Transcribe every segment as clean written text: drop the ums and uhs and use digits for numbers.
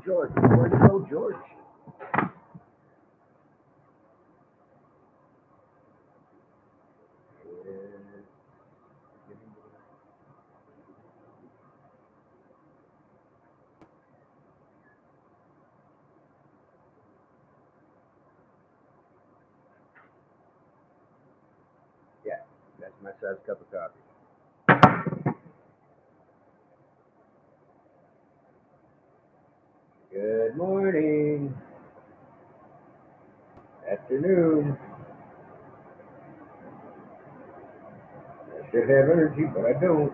George. Where'd you go, George? Yeah, that's my size cup of coffee. Good morning. Afternoon. I should have energy, but I don't.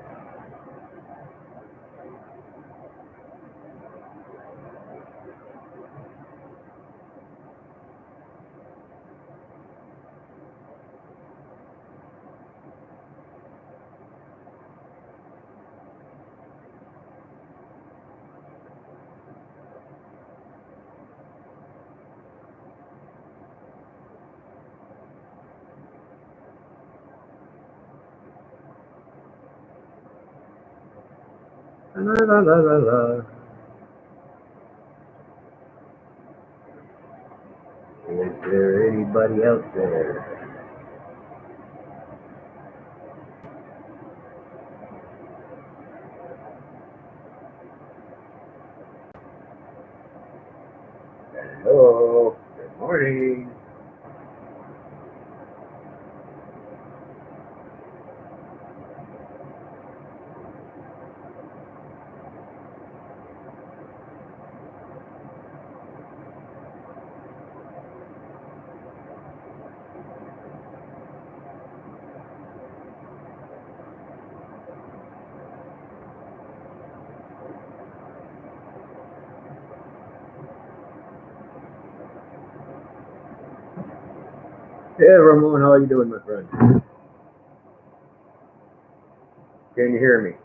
La la la la la. Is there anybody out there? Hello. Good morning. Hey, Ramon, how are you doing, my friend? Can you hear me?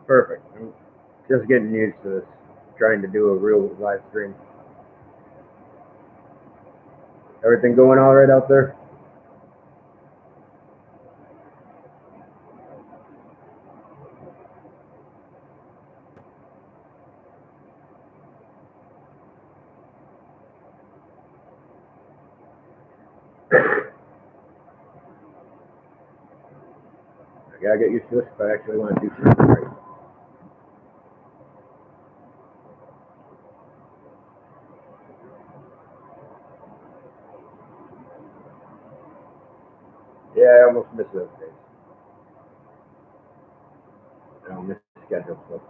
Perfect. I'm just getting used to this, trying to do a real live stream. Everything going all right out there? I gotta get used to this if I actually want to do something right. Yeah, I almost miss those days. I don't miss schedule stuff.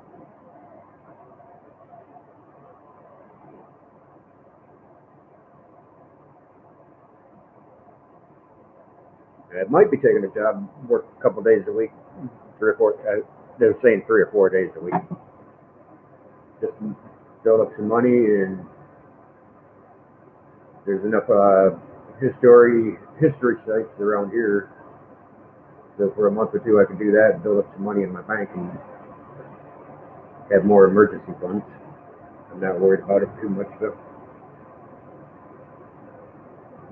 I might be taking a job, work a couple days a week, 3 or 4. They were saying 3 or 4 days a week. Just build up some money, and there's enough history sites around here. So for a month or two, I can do that and build up some money in my bank and have more emergency funds. I'm not worried about it too much, though.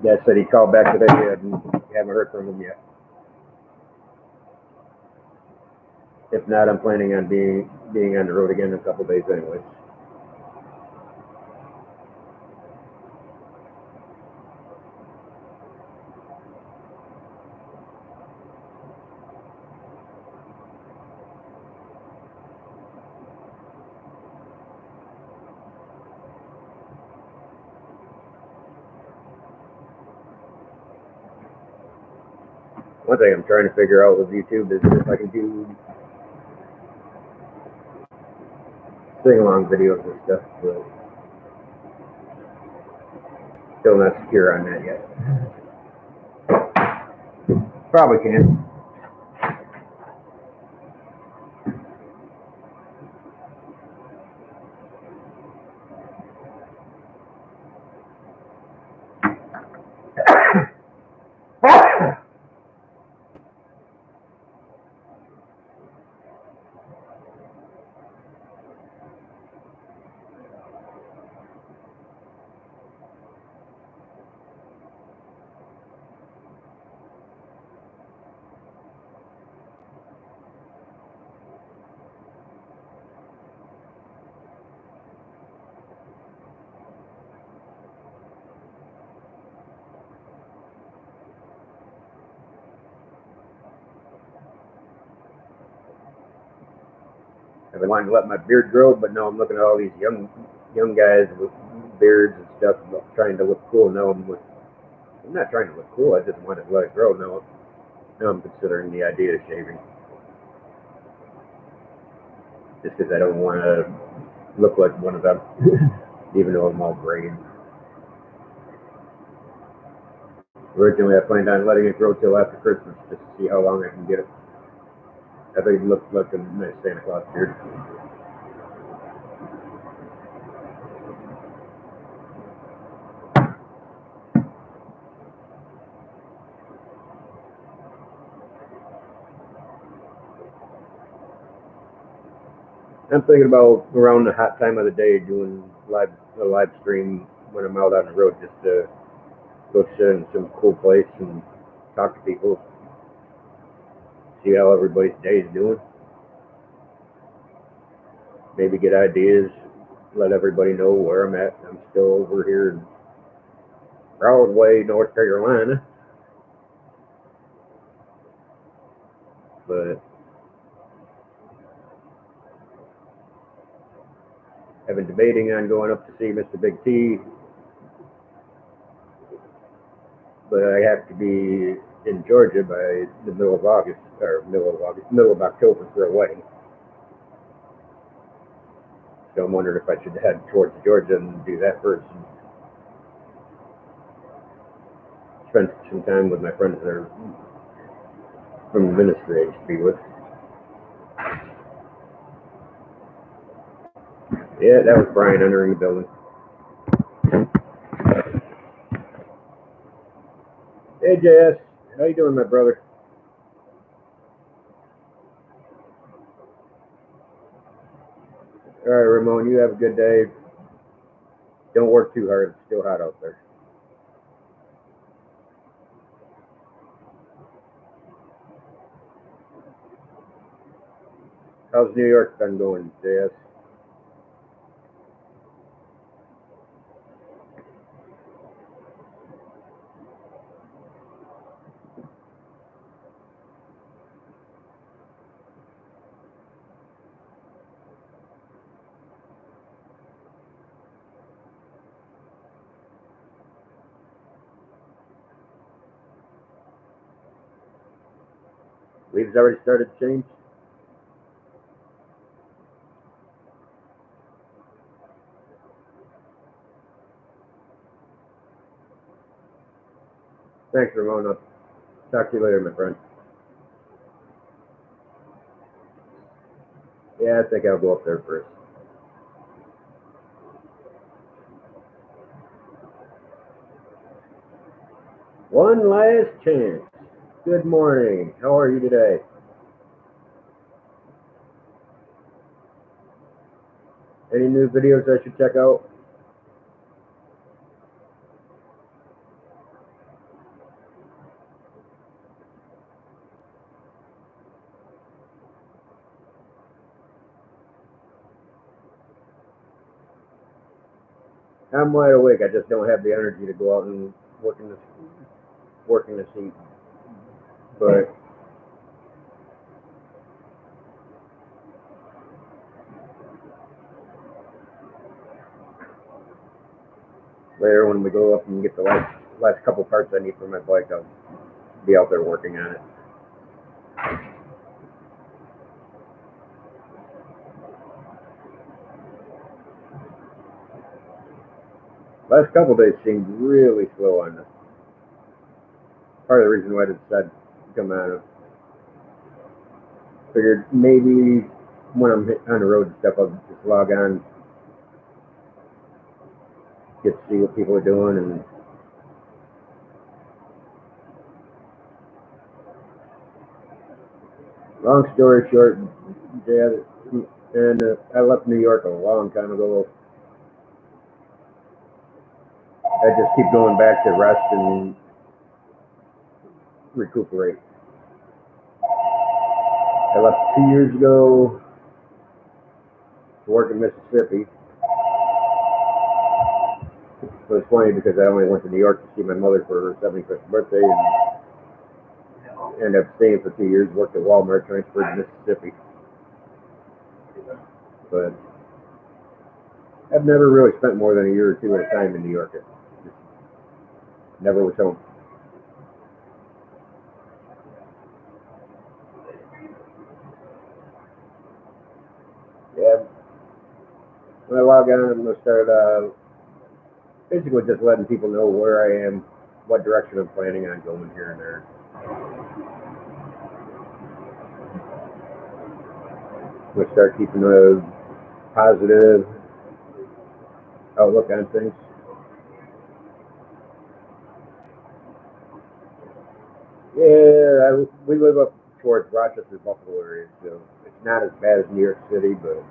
Dad said he called back today and haven't heard from him yet. If not, I'm planning on being on the road again in a couple days anyways. One thing I'm trying to figure out with YouTube is if I can do sing-along videos and stuff, but still not secure on that yet. Probably can. I've been wanting to let my beard grow, but now I'm looking at all these young guys with beards and stuff, trying to look cool. Now I'm not trying to look cool. I just want to let it grow. Now I'm considering the idea of shaving, just because I don't want to look like one of them, even though I'm all gray. Originally, I planned on letting it grow till after Christmas, just to see how long I can get it. I think it looks like a nice Santa Claus beard. I'm thinking about around the hot time of the day doing a live stream when I'm out on the road, just to go sit in some cool place and talk to people, see how everybody's day is doing. Maybe get ideas, let everybody know where I'm at. I'm still over here in Broadway, North Carolina, but I've been debating on going up to see Mr. Big T, but I have to be in Georgia by the middle of October for a wedding. So I'm wondering if I should head towards Georgia and do that first, and spend some time with my friends that are from the ministry I used to be with. Yeah, that was Brian entering the building. Hey, JS, how you doing, my brother? All right, Ramon, you have a good day. Don't work too hard. It's still hot out there. How's New York been going, JS? Leaves already started to change? Thanks, Ramon. I'll talk to you later, my friend. Yeah, I think I'll go up there first. One last chance. Good morning. How are you today? Any new videos I should check out? I'm wide awake. I just don't have the energy to go out and work in the heat. But later, when we go up and get the last couple parts I need for my bike, I'll be out there working on it. Last couple days seemed really slow on this. Part of the reason why I decided to come out of. Figured maybe when I'm on the road and stuff, I'll just log on, get to see what people are doing, and long story short, yeah, and I left New York a long time ago. I just keep going back to rest and recuperate. I left 2 years ago to work in Mississippi. It was funny because I only went to New York to see my mother for her 75th birthday, and ended up staying for 2 years, worked at Walmart, transferred to Mississippi. But I've never really spent more than a year or two at a time in New York. Just never was home. Yeah, when I log on, I'm going to start basically just letting people know where I am, what direction I'm planning on going here and there. I'm going to start keeping a positive outlook on things. Yeah, we live up towards Rochester, Buffalo area, so it's not as bad as New York City, but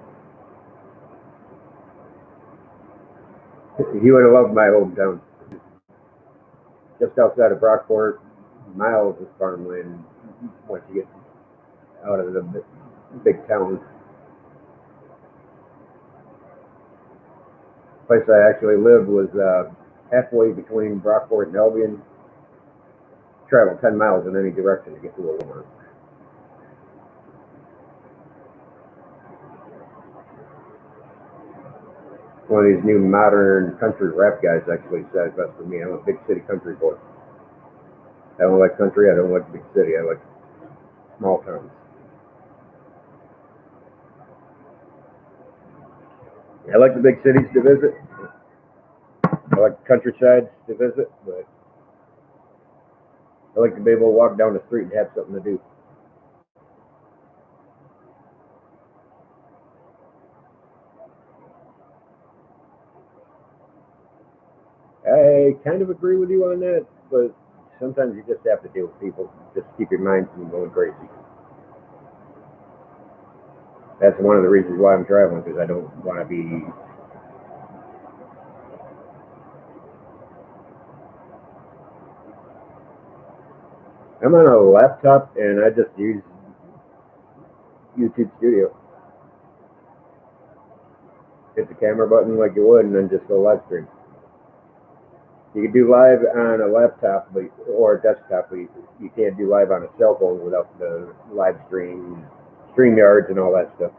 you would have loved my hometown. Just outside of Brockport, miles of farmland once you get out of the big town. The place I actually lived was halfway between Brockport and Albion. Travel 10 miles in any direction to get to a Walmart. One of these new modern country rap guys actually said best for me. I'm a big city country boy. I don't like country. I don't like big city. I like small towns. I like the big cities to visit. I like the countrysides to visit, but I like to be able to walk down the street and have something to do. I kind of agree with you on that, but sometimes you just have to deal with people. Just keep your mind from going crazy. That's one of the reasons why I'm traveling, because I don't want to be. I'm on a laptop and I just use YouTube Studio. Hit the camera button like you would, and then just go live stream. You can do live on a laptop or a desktop, but you can't do live on a cell phone without the live stream, StreamYards, and all that stuff.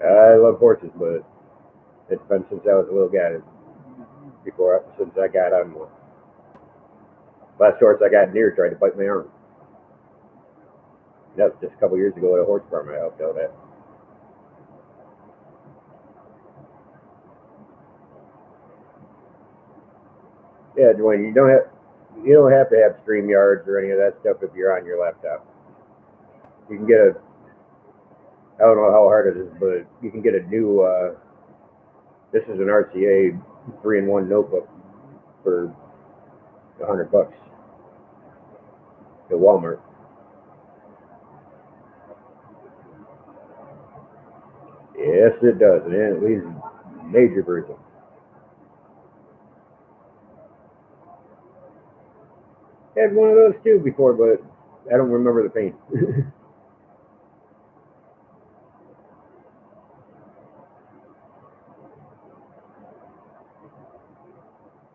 I love horses, but it's been since I was a little guy. Since I got on one. Last horse I got near tried to bite my arm. That was just a couple years ago at a horse farm I helped out at. Yeah, Dwayne, you don't have to have StreamYards or any of that stuff if you're on your laptop. You can get I don't know how hard it is, but you can get a new. This is an RCA 3-in-1 notebook for $100 at Walmart. Yes, it does, and it leaves major bruising. Had one of those too before, but I don't remember the pain.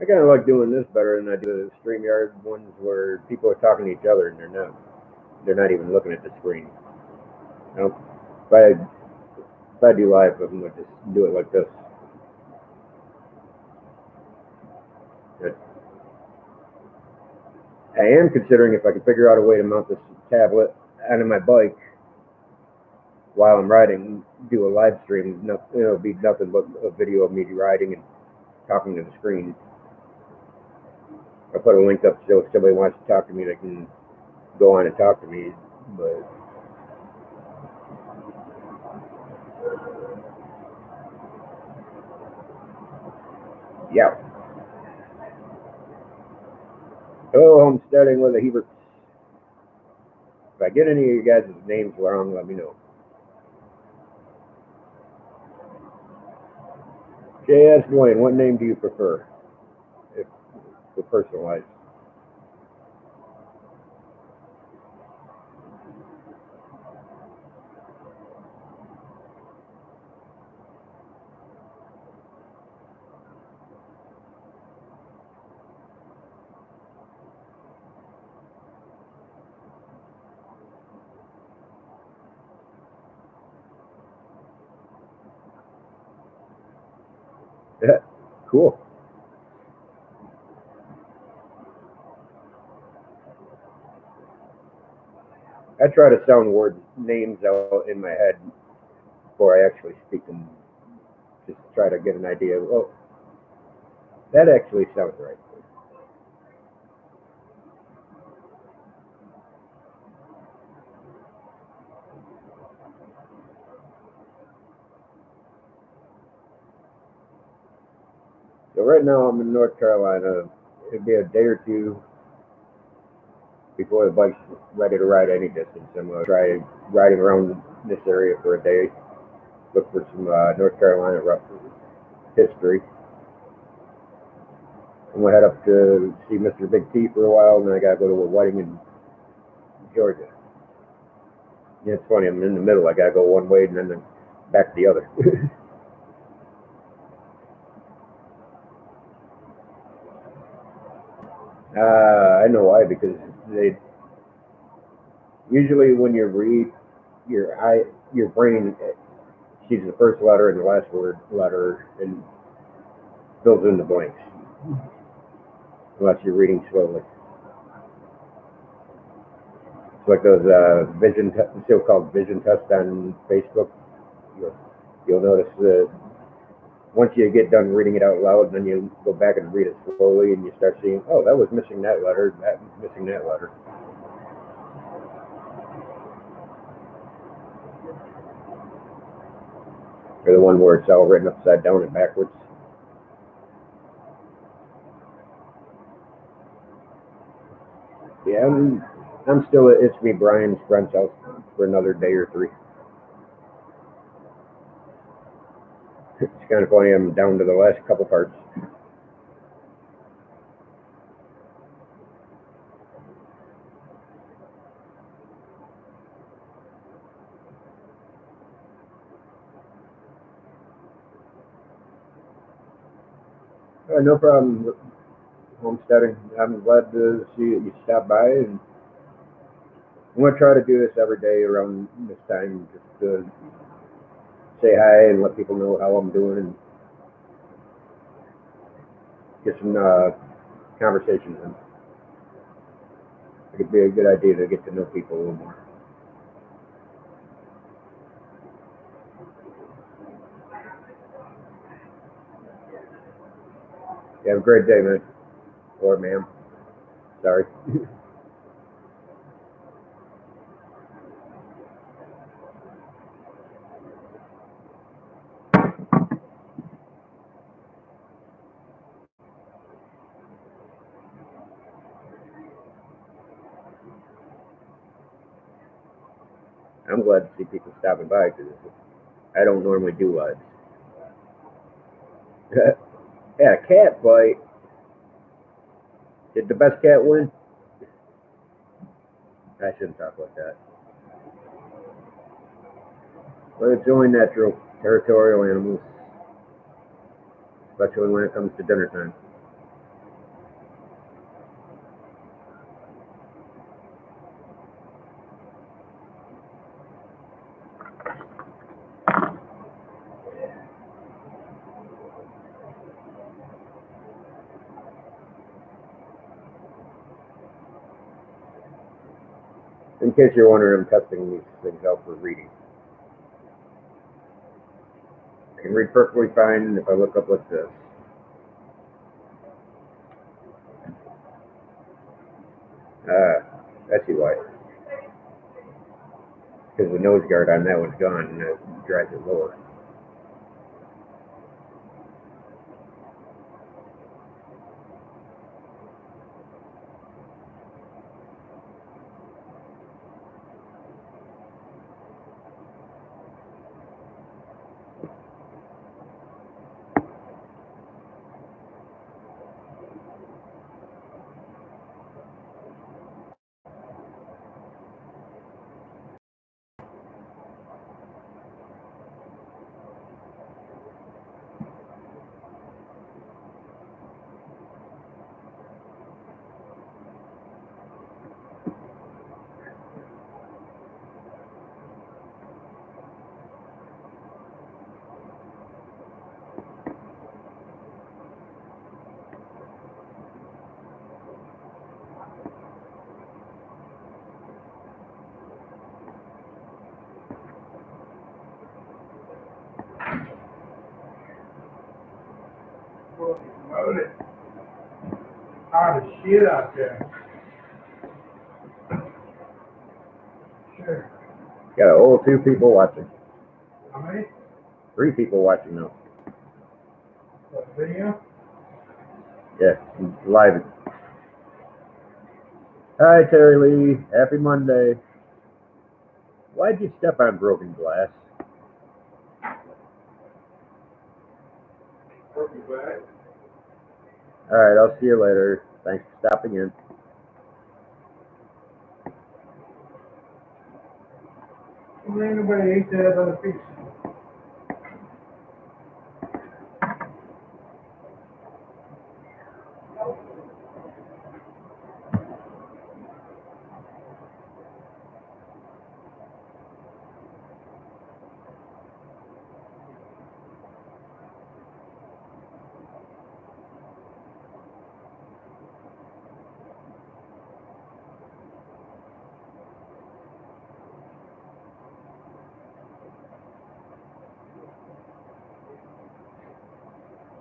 I kind of like doing this better than I do the StreamYard ones where people are talking to each other and they're not even looking at the screen. You know, if I do live, I'm gonna just do it like this. But I am considering if I can figure out a way to mount this tablet onto my bike while I'm riding, do a live stream. It'll be nothing but a video of me riding and talking to the screen. I'll put a link up so if somebody wants to talk to me, they can go on and talk to me. But yeah. Hello, homesteading with a Hebert. If I get any of you guys' names wrong, let me know. J.S. Dwayne, what name do you prefer? If for personalized. Cool. I try to sound word names out in my head before I actually speak them. Just try to get an idea. Oh, that actually sounds right. So right now I'm in North Carolina. It'd be a day or two before the bike's ready to ride any distance. I'm gonna try riding around this area for a day. Look for some North Carolina rough history. I'm gonna head up to see Mr. Big T for a while, and then I gotta go to a wedding in Georgia. Yeah, it's funny. I'm in the middle. I gotta go one way and then back the other. I know why, because they usually when you read your brain sees the first letter and the last word letter and fills in the blanks unless you're reading slowly. It's like those so-called vision tests on Facebook. You'll notice that once you get done reading it out loud, then you go back and read it slowly, and you start seeing, oh, that was missing that letter, that was missing that letter. Or the one where it's all written upside down and backwards. Yeah, I'm still at It's Me Brian's friend's house for another day or three. It's kind of funny. I'm down to the last couple parts. No problem, homesteading. I'm glad to see that you stopped by, and I'm gonna try to do this every day around this time, just to say hi and let people know how I'm doing and get some conversations in. It could be a good idea to get to know people a little more. You have a great day, man. Or ma'am. Sorry. I'm glad to see people stopping by because I don't normally do lives. Yeah, cat fight. Did the best cat win? I shouldn't talk like that. But it's only natural, territorial animals, especially when it comes to dinner time. In case you're wondering, I'm testing these things out for reading. I can read perfectly fine if I look up like this. I see why. Because the nose guard on that one's gone and it drives it lower. Load it. Hot as shit out there. Sure. Got a whole 2 people watching. How many? 3 people watching now. What, video? Yeah, live. Hi, Terry Lee. Happy Monday. Why'd you step on broken glass? Broken glass. All right, I'll see you later. Thanks for stopping in. Well, ain't nobody ate that other piece.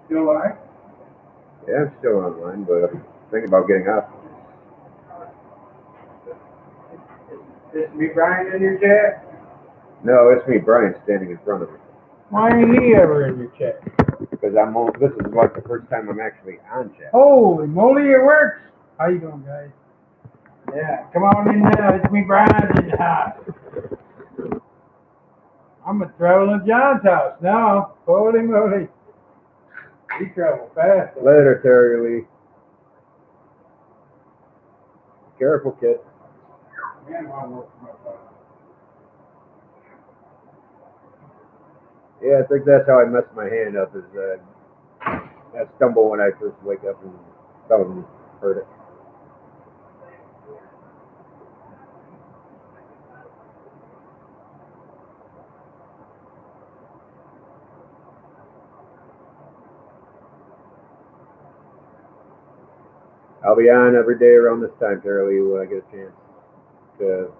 Still alive? Yeah, I'm still online, but I'm thinking about getting off. Is me Brian in your chat? No, it's me, Brian, standing in front of me. Why ain't he ever in your chat? Because this is like the first time I'm actually on chat. Holy moly, it works! How you doing, guys? Yeah, come on in now. It's me, Brian, in the house. I'm at Traveling John's house now. Holy moly. He travel fast. Later, Terry Lee. Careful, kid. Man, Mom works for my father. Yeah, I think that's how I messed my hand up. Is I stumble when I first wake up and something hurt it. I'll be on every day around this time, Terry Lee, when I get a chance to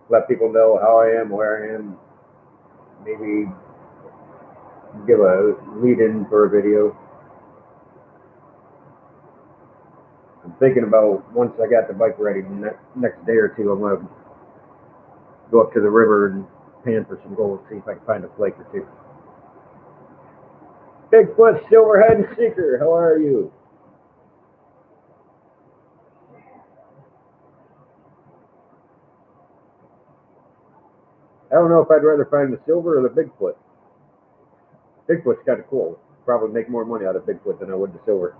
let people know how I am, where I am, maybe give a lead-in for a video. I'm thinking about once I got the bike ready, next day or two, I'm going to go up to the river and pan for some gold, see if I can find a flake or two. Bigfoot, Silverhead, and Seeker, how are you? I don't know if I'd rather find the silver or the Bigfoot. Bigfoot's kind of cool. Probably make more money out of Bigfoot than I would the silver.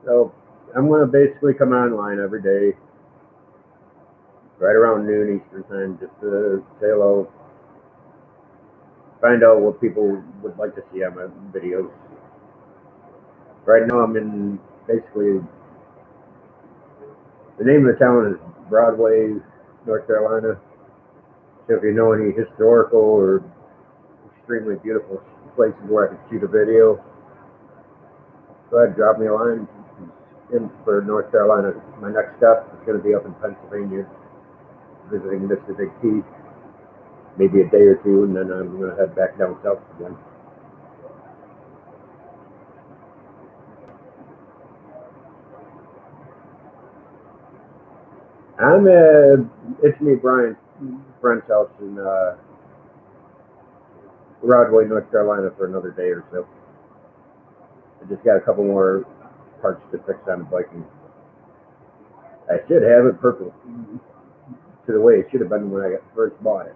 So I'm going to basically come online every day, right around noon Eastern time, just to say hello, find out what people would like to see on my videos. Right now I'm in basically, the name of the town is Broadway, North Carolina. So if you know any historical or extremely beautiful places where I could shoot a video, go ahead, drop me a line. In for North Carolina. My next step is going to be up in Pennsylvania, visiting Mr. Big T, maybe a day or two, and then I'm going to head back down south again. It's me, Brian, friend's house in Broadway, North Carolina for another day or so. I just got a couple more parts to fix on the bike, and I should have it perfect to the way it should have been when I first bought it.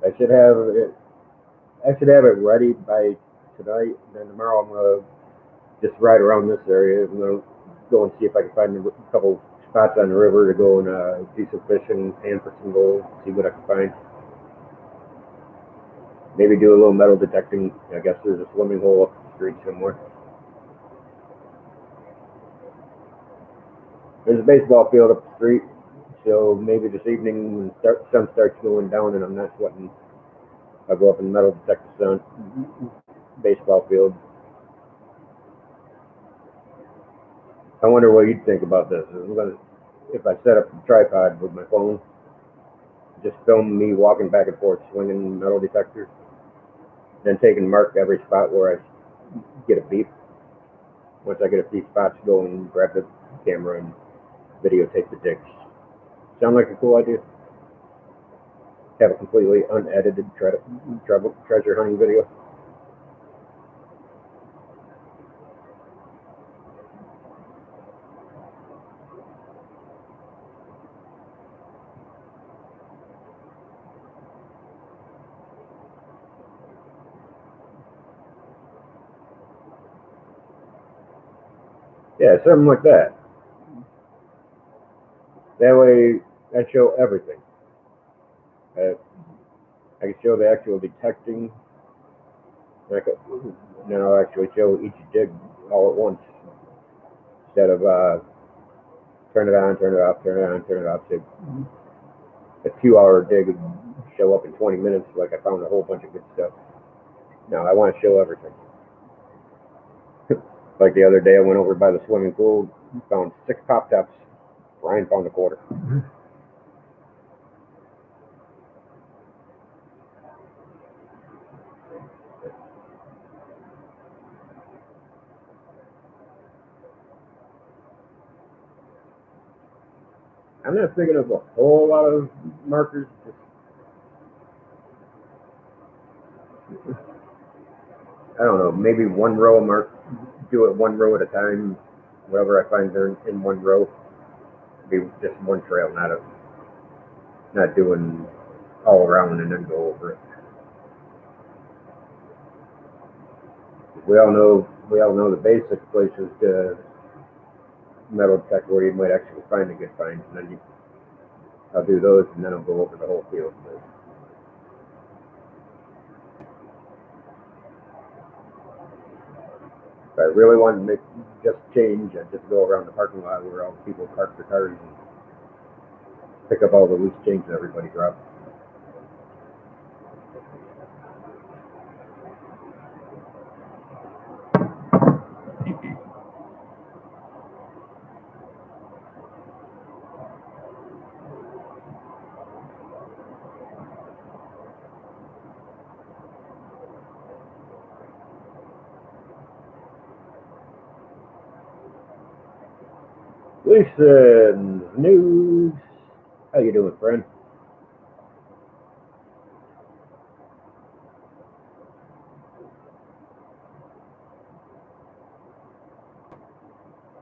I should have it ready by tonight, and then tomorrow I'm going to just ride around this area. I'm going to go and see if I can find a couple spots on the river to go and do some fishing, pan for some gold, see what I can find. Maybe do a little metal detecting. I guess there's a swimming hole street somewhere. There's a baseball field up the street, so maybe this evening when the sun starts going down and I'm not sweating, I'll go up and metal detect the sun. Baseball field. I wonder what you'd think about this. If I set up a tripod with my phone, just film me walking back and forth, swinging metal detectors, then taking mark every spot where I get a beep. Once I get a few spots, go and grab the camera and videotape the digs. Sound like a cool idea? Have a completely unedited treasure hunting video. Yeah, something like that. That way, I show everything. I can show the actual detecting. Then I'll actually show each dig all at once, instead of turn it on, turn it off, turn it on, turn it off. So a 2-hour dig would show up in 20 minutes, like I found a whole bunch of good stuff. No, I want to show everything. Like the other day, I went over by the swimming pool, found 6 pop tops. Brian found a quarter. I'm not thinking of a whole lot of markers. I don't know, maybe one row of mark. Do it one row at a time. Whatever I find there in one row, be just one trail, not doing all around and then go over it. We all know the basic places to metal detect where you might actually find a good find, and then I'll do those, and then I'll go over the whole field. If I really want to make just change, I just go around the parking lot where all the people park their cars and pick up all the loose change that everybody dropped. Listen, news. How you doing, friend?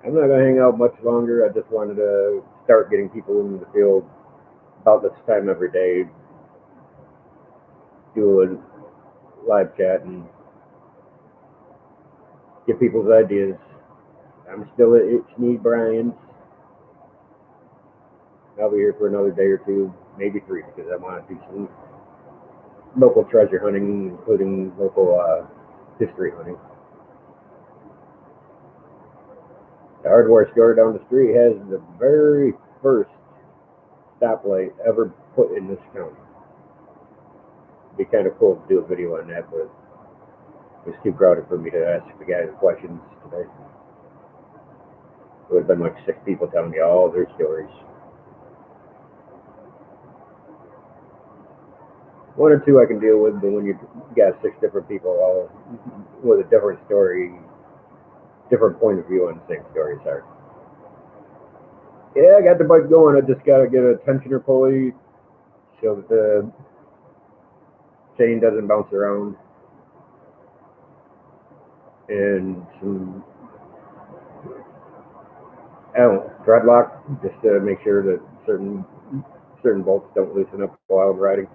I'm not going to hang out much longer. I just wanted to start getting people in the field about this time every day. Do a live chat and get people's ideas. I'm still at It's Me Brian's. I'll be here for another day or two, maybe 3, because I want to do some local treasure hunting, including local history hunting. The hardware store down the street has the very first stoplight ever put in this county. It'd be kind of cool to do a video on that, but it's too crowded for me to ask the guys questions today. It would have been like 6 people telling me all their stories. 1 or 2 I can deal with, but when you got 6 different people all with a different story, different point of view on the same story, it's hard. Yeah, I got the bike going. I just got to get a tensioner pulley so that the chain doesn't bounce around, and some thread lock, just to make sure that certain bolts don't loosen up while I'm riding.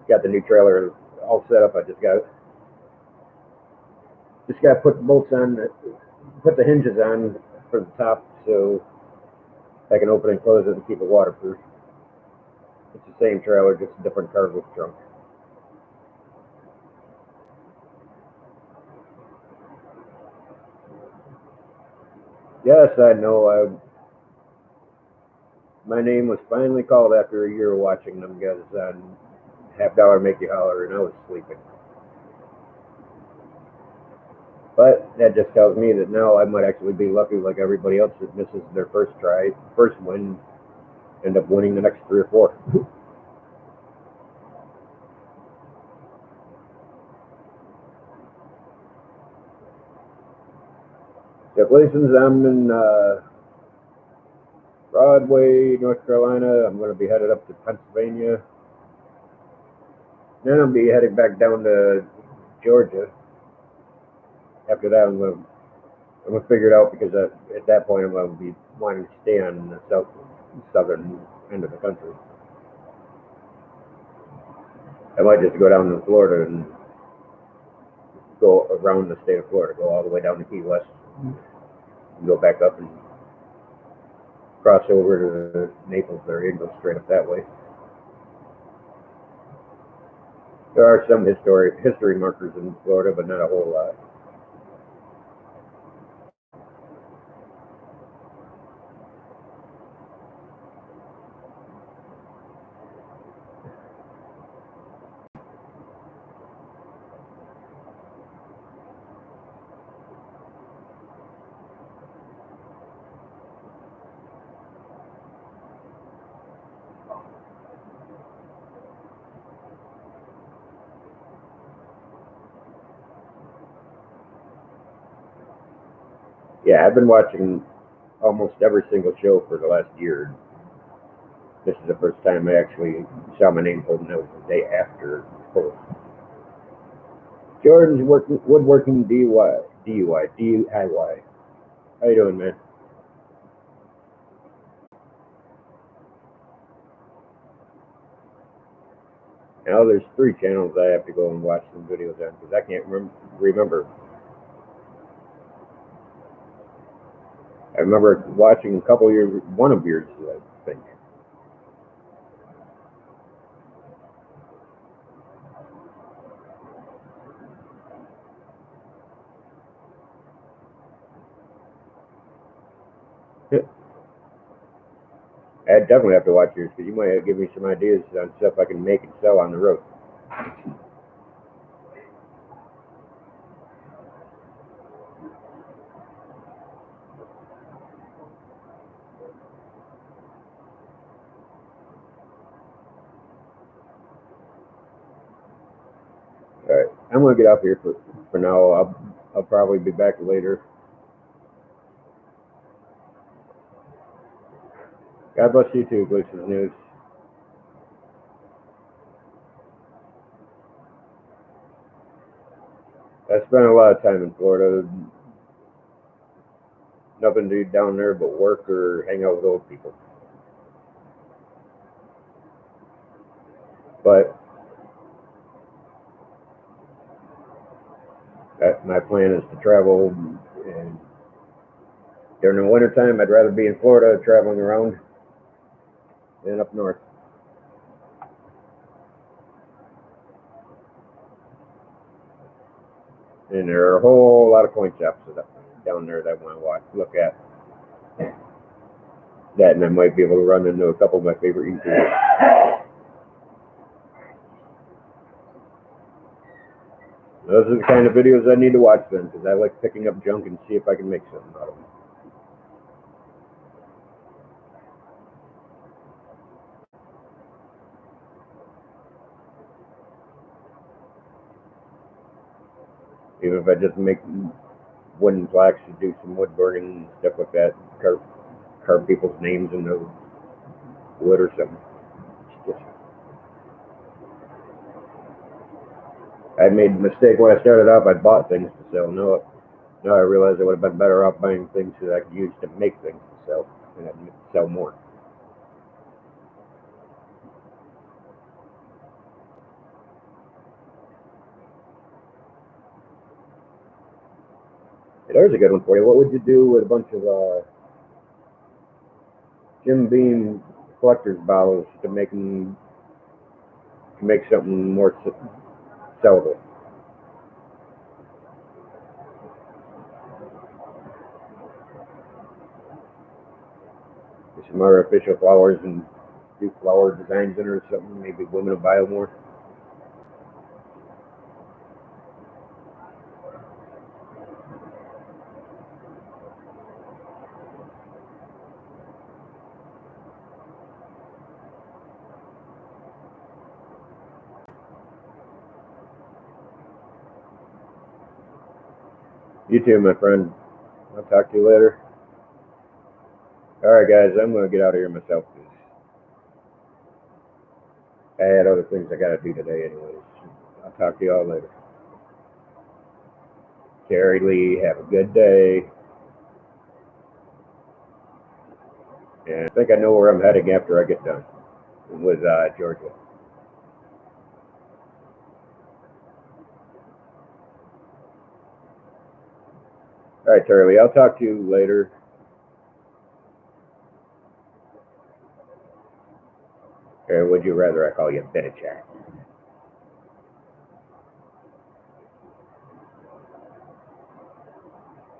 Got the new trailer all set up. I just got to put the bolts on, put the hinges on for the top so I can open and close it and keep it waterproof. It's the same trailer, just a different cargo trunk. Yes, I know. My name was finally called after a year of watching them guys on Half Dollar Make You Holler, and I was sleeping. But that just tells me that now I might actually be lucky like everybody else that misses their first win, end up winning the next 3 or 4. Congratulations, I'm in Broadway, North Carolina. I'm going to be headed up to Pennsylvania. Then I'll be heading back down to Georgia. After that, I'm going to figure it out because at that point I'm going to be wanting to stay on the southern end of the country. I might just go down to Florida and go around the state of Florida, go all the way down to Key West, and go back up and cross over to Naples area and go straight up that way. There are some history markers in Florida, but not a whole lot. Yeah, I've been watching almost every single show for the last year. This is the first time I actually saw my name pulled, and that was the day after post. Jordan's woodworking DIY. How you doing, man? Now there's 3 channels I have to go and watch some videos on because I can't remember. I remember watching a couple years, one of yours, I think. I definitely have to watch yours because you might give me some ideas on stuff I can make and sell on the road. All right, I'm gonna get off here for now. I'll probably be back later. God bless you too, Glitches News. I spent a lot of time in Florida. Nothing to do down there but work or hang out with old people. But my plan is to travel, and during the wintertime, I'd rather be in Florida traveling around than up north. And there are a whole lot of coin shops down there that I want to look at. That, and I might be able to run into a couple of my favorite YouTubers. Those are the kind of videos I need to watch then, because I like picking up junk and see if I can make something out of them. Even if I just make wooden plaques to do some woodburning and stuff like that, carve people's names in the wood or something. I made a mistake when I started off. I bought things to sell. Now I realize I would have been better off buying things that I could use to make things to sell, and I'd sell more. There's a good one for you. What would you do with a bunch of Jim Beam collector's bottles to make something more sellable. Some artificial flowers and do flower designs in it or something. Maybe women will buy more. You too, my friend. I'll talk to you later. Alright, guys, I'm going to get out of here myself. I had other things I got to do today anyways. I'll talk to you all later. Carrie Lee, have a good day. And I think I know where I'm heading after I get done with Georgia. Alright, Charlie, I'll talk to you later. Or would you rather I call you bitch?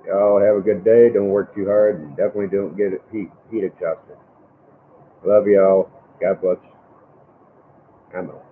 Y'all have a good day. Don't work too hard. And definitely don't get heat exhausted. Love y'all. God bless. I'm out.